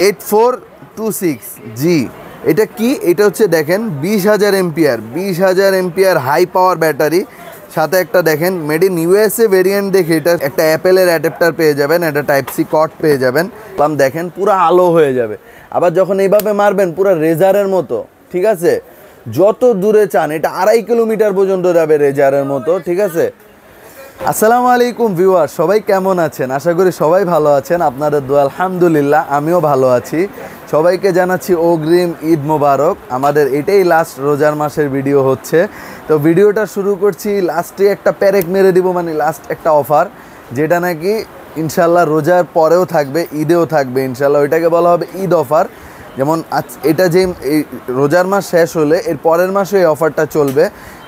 8426 জি। এটা কি? এটা হচ্ছে দেখেন 20,000 ampere, 20,000 ampere high power battery, সাথে একটা দেখেন মেড ইন ইউএসএ ভেরিয়েন্ট দেখে এটা একটা অ্যাপেলের অ্যাডাপ্টার পেয়ে যাবেন, একটা টাইপ সি কট পেয়ে যাবেন। দেখেন পুরো আলো হয়ে যাবে। আবার যখন এইভাবে মারবেন পুরো রেজারের মতো, ঠিক আছে? যত দূরে চান, এটা 2.5 কিলোমিটার পর্যন্ত যাবে রেজারের মতো, ঠিক আছে? আসসালামু আলাইকুম ভিউয়ার, সবাই কেমন আছেন? আশা করি সবাই ভালো আছেন। আপনাদের দোয়া আলহামদুলিল্লাহ আমিও ভালো আছি। সবাইকে জানাচ্ছি অগ্রিম ঈদ মোবারক। আমাদের এটাই লাস্ট রোজার মাসের ভিডিও হচ্ছে, তো ভিডিওটা শুরু করছি। লাস্টে একটা প্যারেক মেরে দিব, মানে লাস্ট একটা অফার, যেটা নাকি ইনশাল্লাহ রোজার পরেও থাকবে, ঈদেও থাকবে ইনশাল্লাহ। ওইটাকে বলা হবে ঈদ অফার। যেমন আজ এটা যে এই রোজার মাস শেষ হলে এর পরের মাসে এই অফারটা চলবে,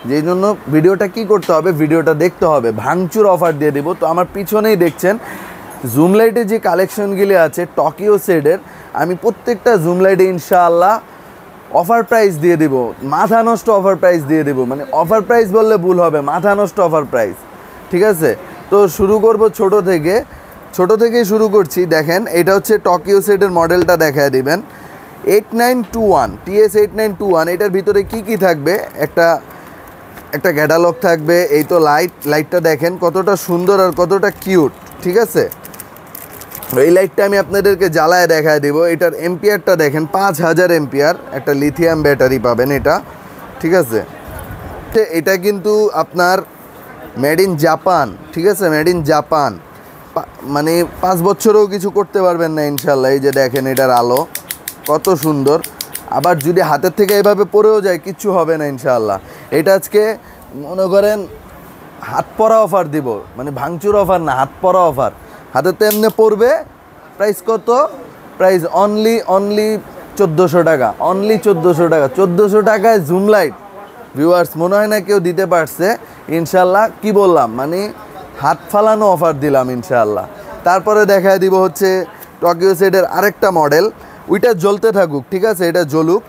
যেই জন্য ভিডিওটা কি করতে হবে, ভিডিওটা দেখতে হবে। ভাঙচুর অফার দিয়ে দিব। তো আমার পিছনেই দেখছেন জুম লাইটের যে কালেকশনগুলি আছে টোকিও সেটের, আমি প্রত্যেকটা জুম লাইটে ইনশাআল্লাহ অফার প্রাইস দিয়ে দিব, মাথা নষ্ট অফার প্রাইস দিয়ে দিব। মানে অফার প্রাইস বললে ভুল হবে, মাথা নষ্ট অফার প্রাইস, ঠিক আছে? তো শুরু করব ছোট থেকেই শুরু করছি। দেখেন এটা হচ্ছে টোকিও সেটের মডেলটা দেখায় দিবেন, 8921 TS8921। এটার ভিতরে কি থাকবে, একটা ক্যাটালগ থাকবে। এই তো লাইটটা দেখেন কতটা সুন্দর আর কতটা কিউট, ঠিক আছে? এই লাইটটা আমি আপনাদেরকে জ্বালায় দেখায় দিব। এটার এম্পিয়ারটা দেখেন 5000 এম্পিয়ার, একটা লিথিয়াম ব্যাটারি পাবেন এটা, ঠিক আছে? এটা কিন্তু আপনার মেড ইন জাপান, ঠিক আছে? মেড ইন জাপান, মানে 5 বছরেও কিছু করতে পারবেন না ইনশাল্লাহ। এই যে দেখেন এটার আলো কত সুন্দর। আবার যদি হাতের থেকে এভাবে পড়েও যায় কিচ্ছু হবে না ইনশাআল্লাহ। এটা আজকে মনে করেন হাত পরা অফার দিব, মানে ভাঙচুর অফার না, হাত পরা অফার। হাতে তো এমনি পড়বে। প্রাইস কত? প্রাইস অনলি 1400 টাকা, অনলি 1400 টাকা। 1400 টাকায় জুম লাইট ভিউয়ার্স, মনে হয় না কেউ দিতে পারছে ইনশাআল্লাহ। কি বললাম, মানে হাত ফালানো অফার দিলাম ইনশাআল্লাহ। তারপরে দেখায় দিব হচ্ছে টোকিও সেটের আরেকটা মডেল, ওইটা জ্বলতে থাকুক, ঠিক আছে? এটা জ্বলুক।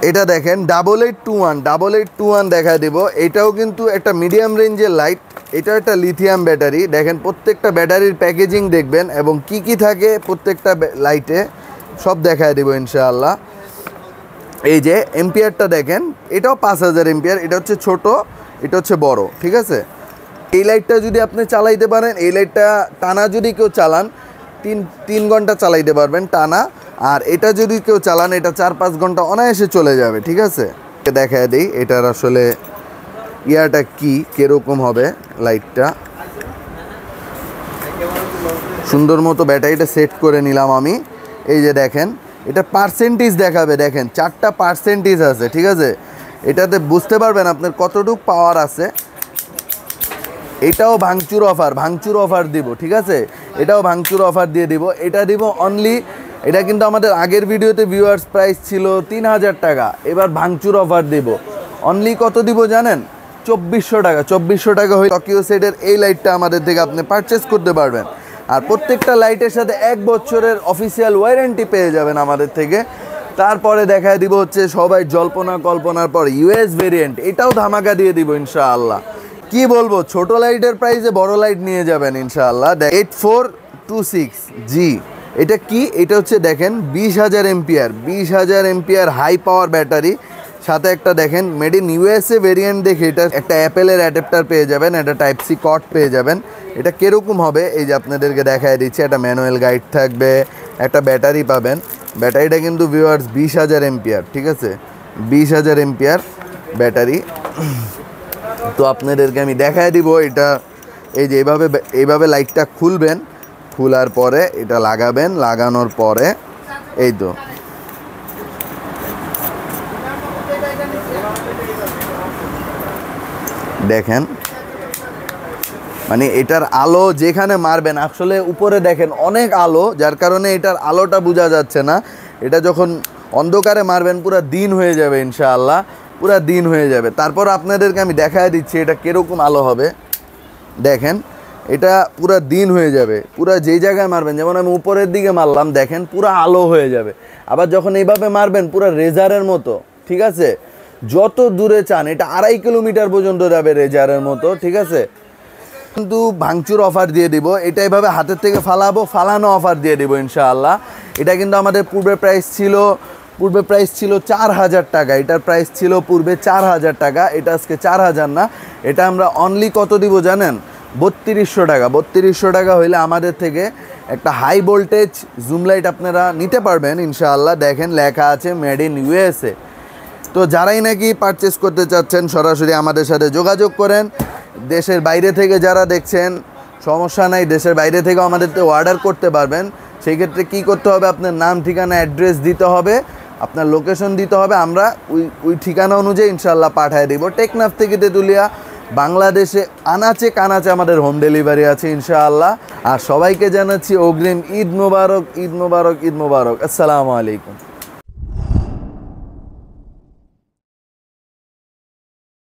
এটা দেখেন 8821 দেখায় দিব। এটাও কিন্তু একটা মিডিয়াম রেঞ্জের লাইট। এটা একটা লিথিয়াম ব্যাটারি। দেখেন প্রত্যেকটা ব্যাটারির প্যাকেজিং দেখবেন এবং কি থাকে প্রত্যেকটা লাইটে সব দেখায় দিব ইনশাআল্লাহ। এই যে এম্পিয়ারটা দেখেন, এটাও 5000 এম্পিয়ার। এটা হচ্ছে ছোট, এটা হচ্ছে বড়, ঠিক আছে? এই লাইটটা যদি আপনি চালাইতে পারেন, এই লাইটটা টানা যদি কেউ চালান 3 ঘন্টা চালাইতে পারবেন টানা। আর এটা যদি কেউ চালান, এটা 4-5 ঘন্টা অনায়াসে চলে যাবে, ঠিক আছে? দেখায় দিই এটার আসলে ইয়াটা কিরকম হবে। লাইটটা সুন্দর মতো ব্যাটারিটা সেট করে নিলাম আমি। এই যে দেখেন এটা পার্সেন্টেজ দেখাবে, দেখেন 4টা পার্সেন্টেজ আছে, ঠিক আছে? এটাতে বুঝতে পারবেন আপনার কতটুকু পাওয়ার আছে। এটাও ভাঙচুর অফার দিব, ঠিক আছে? এটাও ভাঙচুর অফার দিয়ে দিব। এটা দিব অনলি, এটা কিন্তু আমাদের আগের ভিডিওতে ভিউয়ার্স প্রাইস ছিল 3000 টাকা, এবার ভাঙচুর অফার দিব। অনলি কত দিব জানেন? 2400 টাকা। 2400 টাকা হয়ে টোকিও সেটের এই লাইটটা আমাদের থেকে আপনি পারচেস করতে পারবেন। আর প্রত্যেকটা লাইটের সাথে 1 বছরের অফিসিয়াল ওয়ারেন্টি পেয়ে যাবেন আমাদের থেকে। তারপরে দেখায় দিব হচ্ছে সবাই কল্পনার পর ইউএস ভেরিয়েন্ট, এটাও ধামাকা দিয়ে দিব ইনশাআল্লাহ। কি বলবো, ছোট লাইটের প্রাইসে বড় লাইট নিয়ে যাবেন ইনশাআল্লাহ। 8426 জি। এটা কি? এটা হচ্ছে দেখেন 20,000 ampere, 20,000 ampere high power battery, সাথে একটা দেখেন মেড ইন ইউএসএ ভেরিয়েন্ট দেখে এটা একটা অ্যাপেলের অ্যাডাপ্টার পেয়ে যাবেন, একটা টাইপ সি কট পেয়ে যাবেন। এটা কীরকম হবে এই যে আপনাদেরকে দেখায় দিচ্ছি। একটা ম্যানুয়াল গাইড থাকবে, একটা ব্যাটারি পাবেন। ব্যাটারিটা কিন্তু ভিউয়ার্স 20,000 এম্পিয়ার, ঠিক আছে? 20,000 এম্পিয়ার ব্যাটারি। তো আপনাদেরকে আমি দেখায় দিব এটা। এই যে এইভাবে লাইটটা খুলবেন, খোলার পরে এটা লাগাবেন, লাগানোর পরে এই তো দেখেন, মানে এটার আলো যেখানে মারবেন, আসলে উপরে দেখেন অনেক আলো, যার কারণে এটার আলোটা বোঝা যাচ্ছে না। এটা যখন অন্ধকারে মারবেন পুরো দিন হয়ে যাবে ইনশাআল্লাহ, পুরো দিন হয়ে যাবে। তারপর আপনাদেরকে আমি দেখায় দিচ্ছি এটা কীরকম আলো হবে। দেখেন এটা পুরো দিন হয়ে যাবে, পুরো যেই জায়গায় মারবেন, যেমন আমি উপরের দিকে মারলাম, দেখেন পুরো আলো হয়ে যাবে। আবার যখন এইভাবে মারবেন পুরো রেজারের মতো, ঠিক আছে? যত দূরে চান, এটা 2.5 কিলোমিটার পর্যন্ত যাবে রেজারের মতো, ঠিক আছে? কিন্তু ভাঙচুর অফার দিয়ে দিব, এটা এভাবে হাতের থেকে ফালানো অফার দিয়ে দিব ইনশাআল্লাহ। এটা কিন্তু আমাদের পূর্বে প্রাইস ছিল 4000 টাকা, এটার প্রাইস ছিল পূর্বে 4000 টাকা, এটা আজকে 4000 না, এটা আমরা অনলি কত দিব জানেন? 3200 টাকা। 3200 টাকা হইলে আমাদের থেকে একটা হাই ভোল্টেজ জুম লাইট আপনারা নিতে পারবেন ইনশাআল্লাহ। দেখেন লেখা আছে মেড ইন ইউএসএ। তো যারাই নাকি পারচেস করতে চাচ্ছেন সরাসরি আমাদের সাথে যোগাযোগ করেন। দেশের বাইরে থেকে যারা দেখছেন সমস্যা নাই, দেশের বাইরে থেকেও আমাদের তো অর্ডার করতে পারবেন। সেই ক্ষেত্রে কী করতে হবে? আপনার নাম, ঠিকানা, অ্যাড্রেস দিতে হবে, আপনার লোকেশন দিতে হবে, আমরা ওই ঠিকানা অনুযায়ী ইনশাআল্লাহ পাঠিয়ে দিব। টেকনাফ থেকে তেঁতুলিয়া, বাংলাদেশে আনাচে কানাচে আমাদের হোম ডেলিভারি আছে ইনশাআল্লাহ। আর সবাইকে জানাচ্ছি অগ্রিম ঈদ মোবারক, ঈদ মোবারক, ঈদ মোবারক। আসসালামু আলাইকুম।